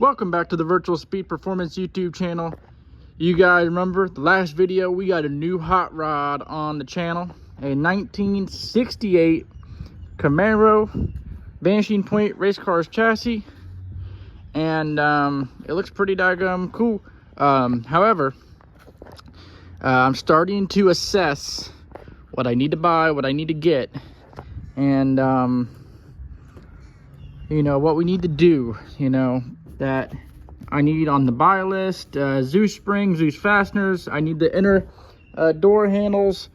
Welcome back to the Virtual Speed Performance YouTube channel. You guys remember the last video, we got a new hot rod on the channel, a 1968 Camaro Vanishing Point Race Cars chassis, and it looks pretty daggum cool. However, I'm starting to assess what I need to buy, what I need to get, and you know what we need to do, that I need on the buy list. Zeus springs, Zeus fasteners. I need the inner door handles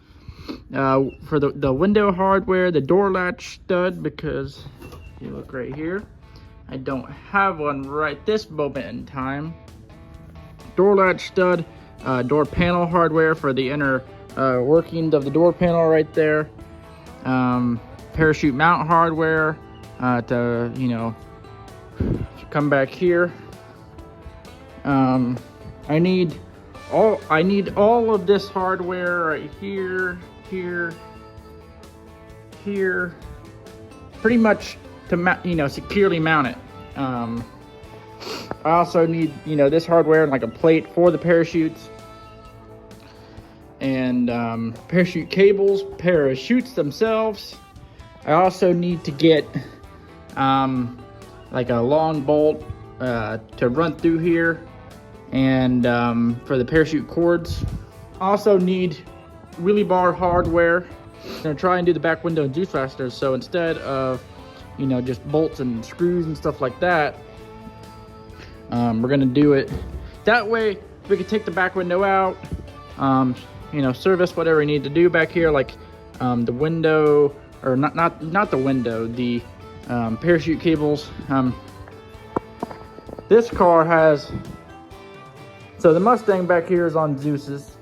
for the window hardware, the door latch stud, because if you look right here, I don't have one right this moment in time. Door latch stud, door panel hardware for the inner workings of the door panel right there. Parachute mount hardware to come back here. I need all of this hardware right here, pretty much to securely mount it. I also need this hardware, like a plate for the parachutes, and parachute cables, parachutes themselves. I also need to get like a long bolt to run through here, and for the parachute cords. Also need wheelie bar hardware. I'm gonna try and do the back window and Zeus fasteners, so instead of just bolts and screws and stuff like that, we're gonna do it that way. We can take the back window out, service whatever we need to do back here, like the window, or not the window, the parachute cables. This car has, so the Mustang back here is on Zeus's.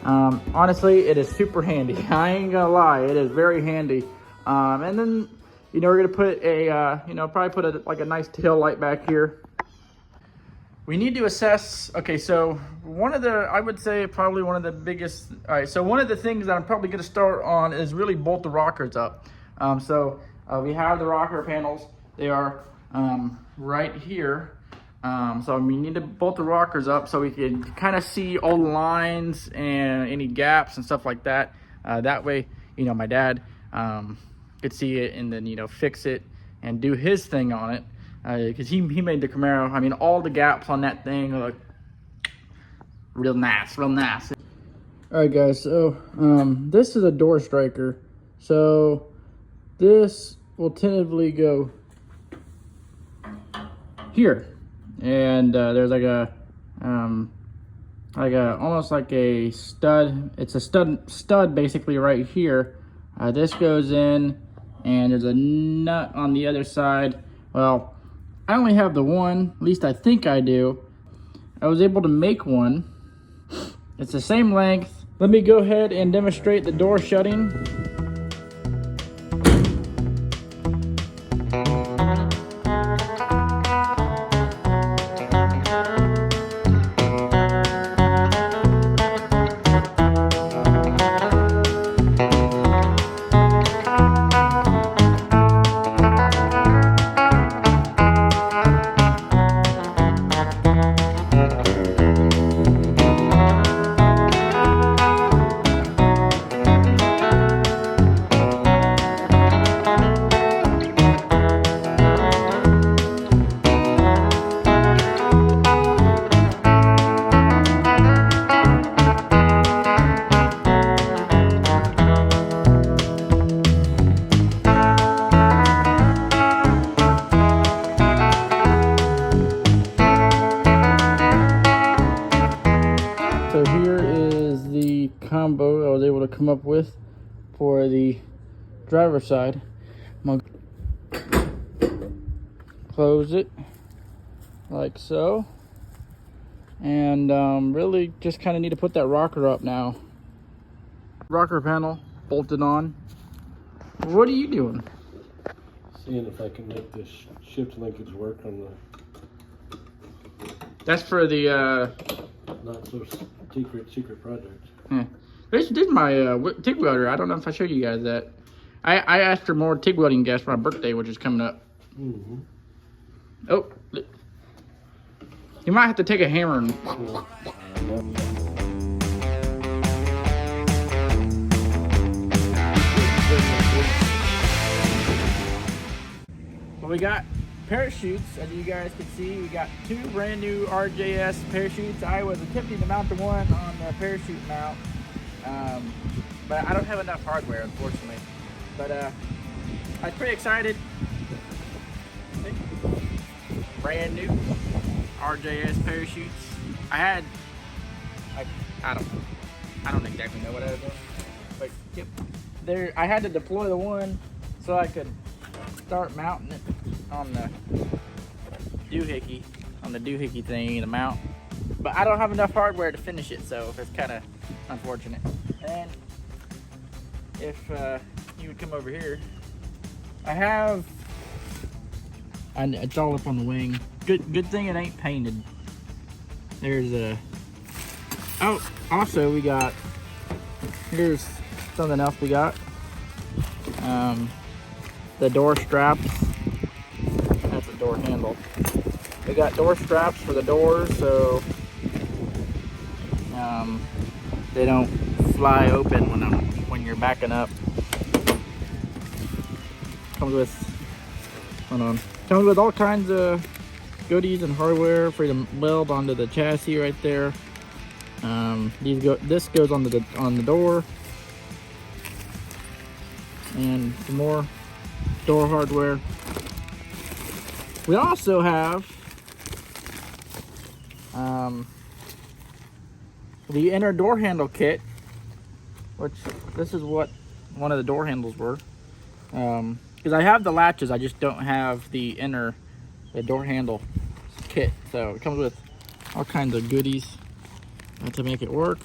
Honestly, it is super handy. I ain't gonna lie, it is very handy. And then we're gonna put a probably put like a nice tail light back here. We need to assess. Okay, so I would say probably one of the biggest. All right, so one of the things that I'm probably gonna start on is really bolt the rockers up. We have the rocker panels. They are right here. So we need to bolt the rockers up so we can kind of see all the lines and any gaps and stuff like that. That way, my dad could see it and then fix it and do his thing on it, because he made the Camaro. I mean, all the gaps on that thing look real nice, real nice. All right, guys. So this is a door striker. So this will tentatively go here, and there's like a almost like a stud. It's a stud basically right here. This goes in, and there's a nut on the other side. Well, I only have the one, at least I think I do. I was able to make one. It's the same length. Let me go ahead and demonstrate the door shutting. So here is the combo I was able to come up with for the driver's side. I'm gonna close it like so, and really just kind of need to put that rocker up now. Rocker panel bolted on. What are you doing? Seeing if I can make this shift linkage work on the... That's for the not so secret project. Yeah. This is my TIG welder. I don't know if I showed you guys that. I asked for more TIG welding gas for my birthday, which is coming up. Mm-hmm. Oh, You might have to take a hammer and... Well, we got parachutes, as you guys can see. We got 2 brand new RJS parachutes. I was attempting to mount the one on the parachute mount, but I don't have enough hardware, unfortunately. But I was pretty excited. Brand new RJS parachutes. I don't exactly know what I was doing, but yep, there. I had to deploy the one so I could start mounting it on the doohickey thing, the mount. But I don't have enough hardware to finish it, so it's kind of unfortunate. And if you would come over here, I have, and it's all up on the wing. Good thing it ain't painted. There's a, oh, also we got, here's something else we got. The door straps. That's a door handle. We got door straps for the doors, so they don't fly open when you're backing up. Comes with all kinds of goodies and hardware for you to weld onto the chassis right there. This goes on the door, and some more door hardware. We also have the inner door handle kit, which this is what one of the door handles were. Because I have the latches, I just don't have the door handle kit. So it comes with all kinds of goodies to make it work.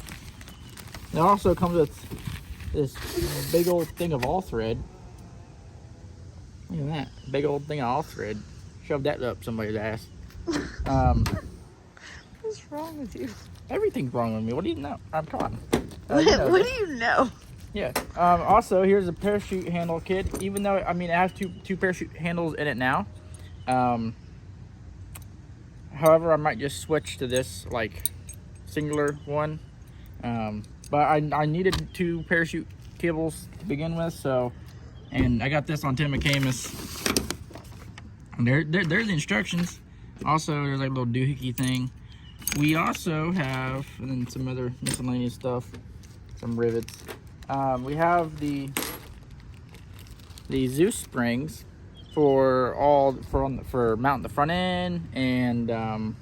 It also comes with this big old thing of all thread. Look at that, big old thing of all thread. Shove that up somebody's ass. What's wrong with you? Everything's wrong with me. What do you know? Come on. What do you know? Yeah. Also, here's a parachute handle kit. Even though, I mean, it has two parachute handles in it now. However, I might just switch to this like singular one. But I needed 2 parachute cables to begin with, so, and I got this on Tim McCamus. And there's the instructions. Also, there's like a little doohickey thing. We also have, and then some other miscellaneous stuff, some rivets. We have the Zeus springs for mounting the front end and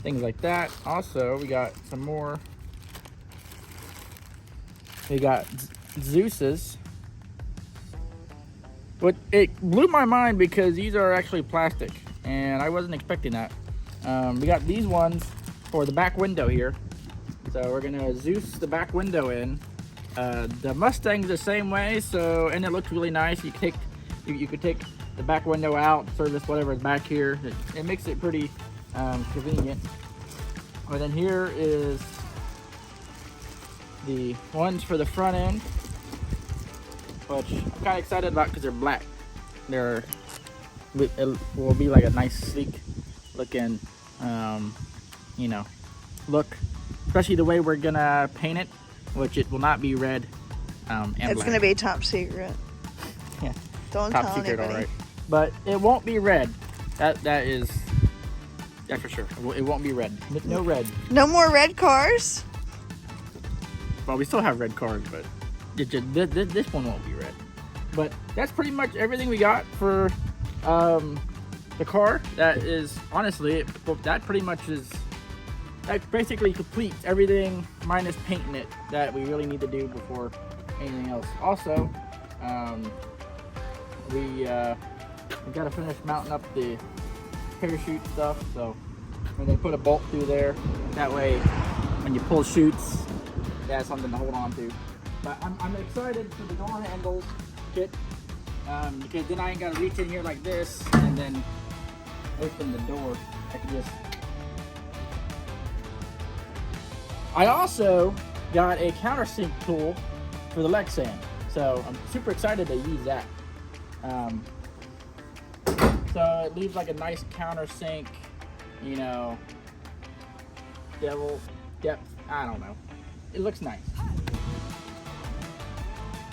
things like that. Also, we got some more. We got Zeus's. But it blew my mind because these are actually plastic, and I wasn't expecting that. We got these ones for the back window here. So we're gonna Zeus the back window in. The Mustang's the same way, so, and it looks really nice. You could take the back window out, service whatever is back here. It makes it pretty convenient. And then here is the ones for the front end, which I'm kind of excited about because they're black. It will be like a nice, sleek looking, you know, look, especially the way we're gonna paint it, which it will not be red and it's black. gonna be top secret. Yeah, Don't top tell secret, anybody. all right. But it won't be red. That's for sure. It won't be red. No red. No more red cars? Well, we still have red cars, but this one won't be red. But that's pretty much everything we got for the car. That is, honestly, that pretty much is, that basically completes everything minus painting it that we really need to do before anything else. Also, we got to finish mounting up the parachute stuff, so we're going to put a bolt through there. That way, when you pull chutes, it has something to hold on to. But I'm excited for the door handles kit, because then I ain't got to reach in here like this and then open the door. I also got a countersink tool for the Lexan, so I'm super excited to use that. So it leaves like a nice countersink, you know, devil depth. I don't know. It looks nice.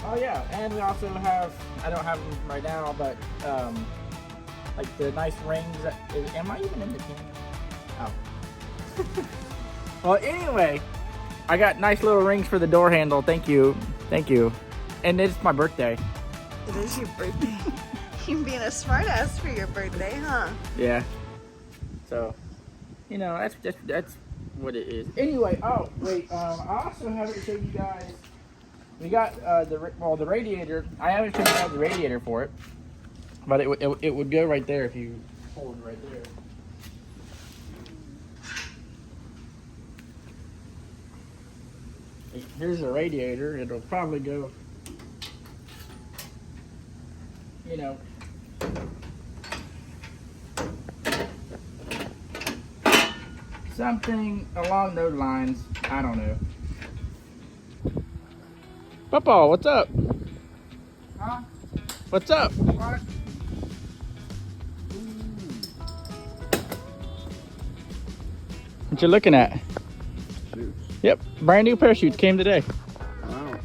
Oh yeah, and we also have, I don't have them right now, but like the nice rings. Am I even in the can? Oh. Well, anyway, I got nice little rings for the door handle. Thank you. Thank you. And it's my birthday. It is your birthday. You're being a smart ass for your birthday, huh? Yeah. So, you know, that's what it is. Anyway, oh wait, I also haven't showed you guys. We got the radiator. I haven't showed you guys the radiator for it, but it would go right there if you pulled right there. Here's the radiator. It'll probably go, you know, something along those lines. I don't know. Papa, what's up? Huh? What's up? What? What you looking at? Shoots. Yep, brand new parachutes came today. Wow.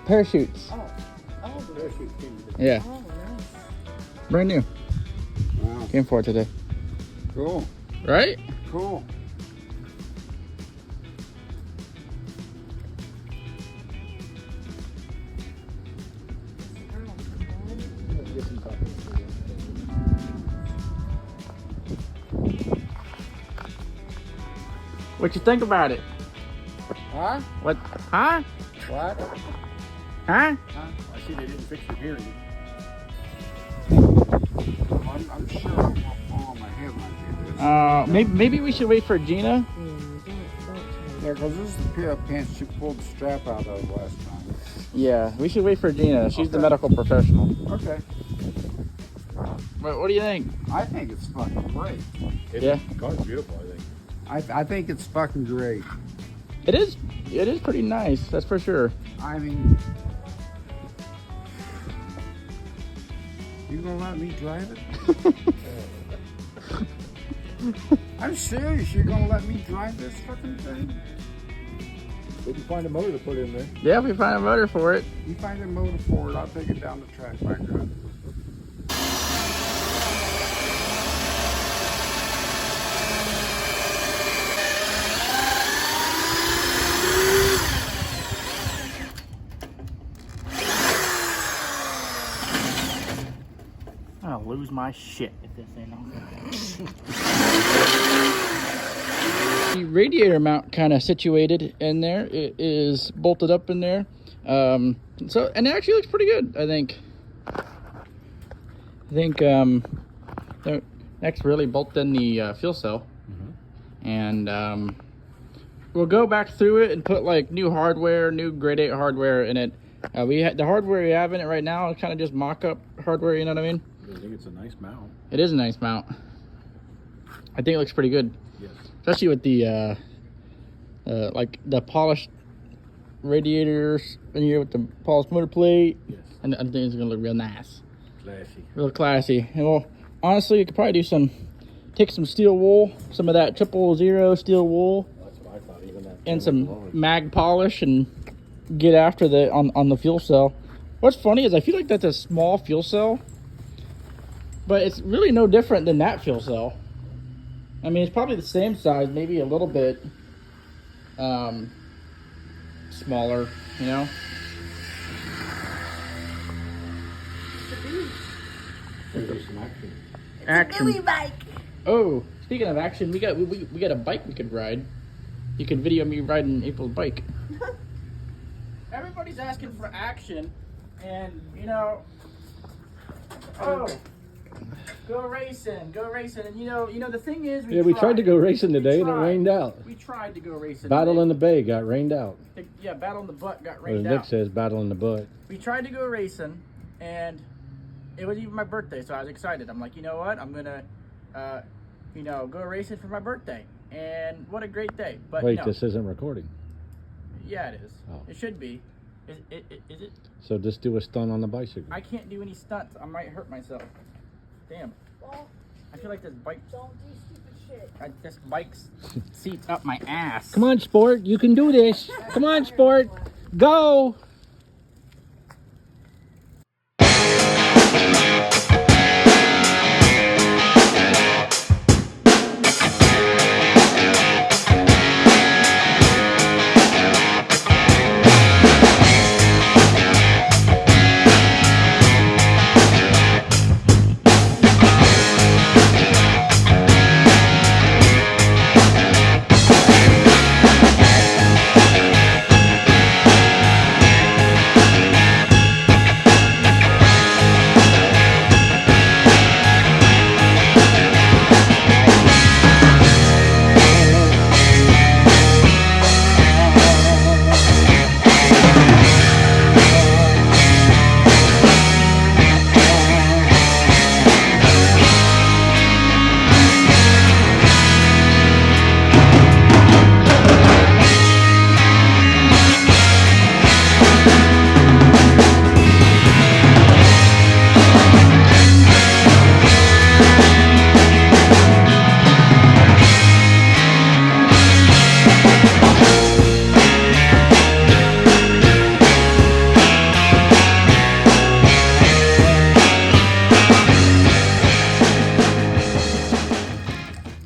Parachutes. Oh, the parachute came today. Yeah, Oh, nice. brand new. Wow. Came for it today. Cool. Right? Cool. What you think about it? Huh? What? Huh? What? Huh? Huh? I see they didn't fix your hearing. I'm sure I'm all my headlines. Maybe we should wait for Gina. Yeah, because this is the pair of pants she pulled the strap out of last time. Yeah, we should wait for Gina. She's the Okay. medical professional. Okay. What do you think? I think it's fucking great. Yeah. The car's beautiful, I think. I think it's fucking great. It is. It is pretty nice. That's for sure. I mean, you gonna let me drive it? I'm serious. You're gonna let me drive this fucking thing? We can find a motor to put in there. Yeah, if we find a motor for it. You find a motor for it, I'll take it down the track back up. I'll lose my shit if this ain't on. The radiator mount kind of situated in there. It is bolted up in there. And it actually looks pretty good, I think. Next really bolt in the fuel cell. And we'll go back through it and put like new hardware, new grade 8 hardware in it. The hardware we have in it right now is kind of just mock-up hardware, you know what I mean? I think it's a nice mount. It is a nice mount. I think it looks pretty good. Yes. Especially with the like the polished radiators in here with the polished motor plate. Yes. And I think it's gonna look real nice. Classy. Real classy. And well, honestly, you could probably do take some steel wool, some of that 000 steel wool, That's what I thought, even that. and some mag polish and get after the on the fuel cell. What's funny is I feel like that's a small fuel cell, but it's really no different than that fuel cell. I mean, it's probably the same size, maybe a little bit smaller, you know? There's some action. Action. bike. Oh, speaking of action, we got a bike we could ride. You can video me riding April's bike. Everybody's asking for action, and you know, oh, go racing, and you know the thing is, We tried to go racing today and it rained out. We tried to go racing. Battle today. in the Bay got rained out. Yeah, battle in the butt got Or as rained Nick out. says, battle in the butt. We tried to go racing, and it was even my birthday, so I was excited. I'm like, you know what? I'm gonna, go racing for my birthday, and what a great day. But Wait, no. this isn't recording. Yeah, it is. Oh. It should be. Is it? So just do a stunt on the bicycle. I can't do any stunts. I might hurt myself. Damn. I feel like this bike. Don't do stupid shit. This bike's seat's up my ass. Come on, sport. You can do this. Come on, sport. Go.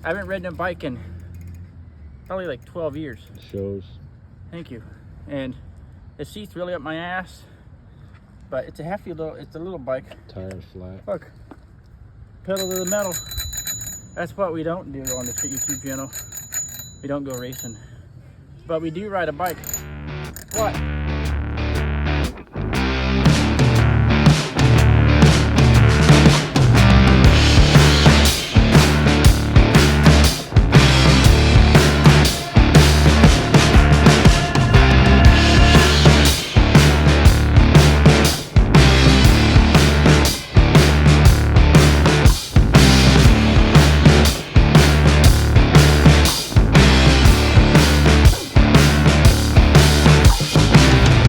I haven't ridden a bike in probably like 12 years. Shows. Thank you. And the seat's really up my ass, but it's a hefty little, it's a little bike. Tires flat. Look, pedal to the metal. That's what we don't do on this YouTube channel. We don't go racing, but we do ride a bike. What?